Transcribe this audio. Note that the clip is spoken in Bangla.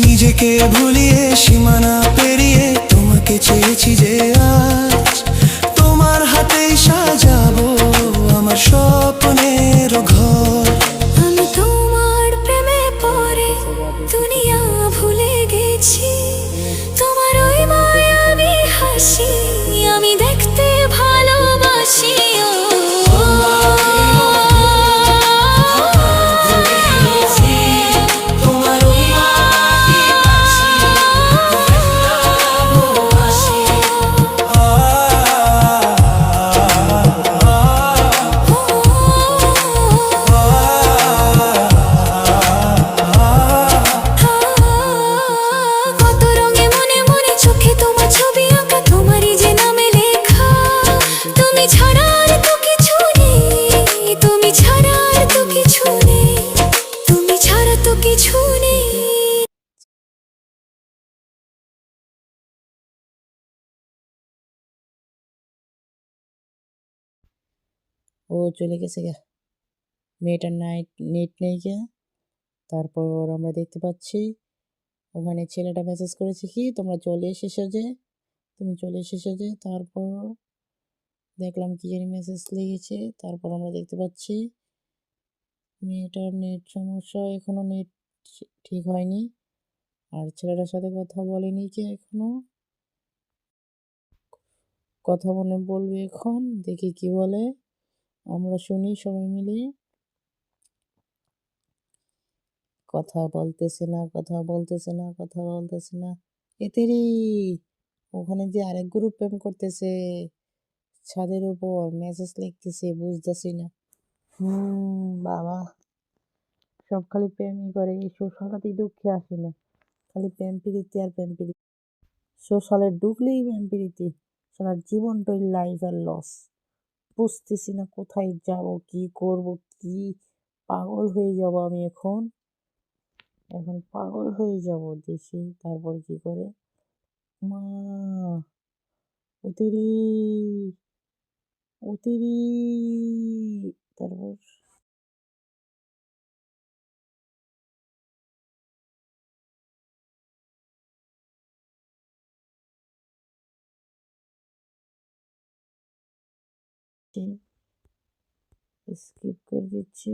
নিজেকে ভুলিয়ে সীমানা পেরিয়ে তোমাকে চেয়েছি যে আজ তোমার হাতেই সাজাবো আমার স্বপ্নের ঘর। আমি তোমার প্রেমে পড়ে দুনিয়া ভুলে গেছি, তোমার ওই মায়াবী হাসি আমি দেখতে ভালোবাসি। কত রঙে মনে মনে চোখে তোমার ছবি আঁকা, তোমারই যে নামে লেখা। তুমি ছাড়া আর তো কিছু নেই, তুমি ছাড়া আর তো কিছু নেই, তুমি ছাড়া তো কিছু নেই। ও চলে গেছে গা, মেয়েটার নেট নেই গা। তারপর আমরা দেখতে পাচ্ছি ওখানে ছেলেটা মেসেজ করেছে কি তোমরা চলে এসেছো যে, তুমি চলে এসেছো যে। তারপর দেখলাম কি জানি মেসেজ লিখেছে। তারপর আমরা দেখতে পাচ্ছি মেয়েটার নেট সমস্যা, এখনো নেট ঠিক হয়নি। আর ছেলেটার সাথে কথা বলেনি যে এখনো, কথা বলবে এখন, দেখি কি বলে, আমরা শুনি সবাই মিলে। কথা বলতেছে না, কথা বলতেছে না, কথা বলতেছে না। এতেরি ওখানে যে আরেক গ্রুপ প্রেম করতেছে, ছাদের উপর মেসেজ লিখতেছে, বুঝতেছি না। বাবা, সব খালি প্রেমই করে, এই সোশ্যালতেই দুঃখে আসে না, খালি প্রেম প্রীতি আর প্রেম প্রীতি। সোশ্যালে ঢুকলেই প্রেম প্রীতি, সারা জীবনটাই লাইফ আর লস। বুঝতেছি না কোথায় যাব, কি করব, কি পাগল হয়ে যাব আমি এখন, এখন পাগল হয়ে যাব। দেখি তারপর কি করে। মা, অতিরি অতিরি, তারপর স্কিপ করে দিচ্ছি।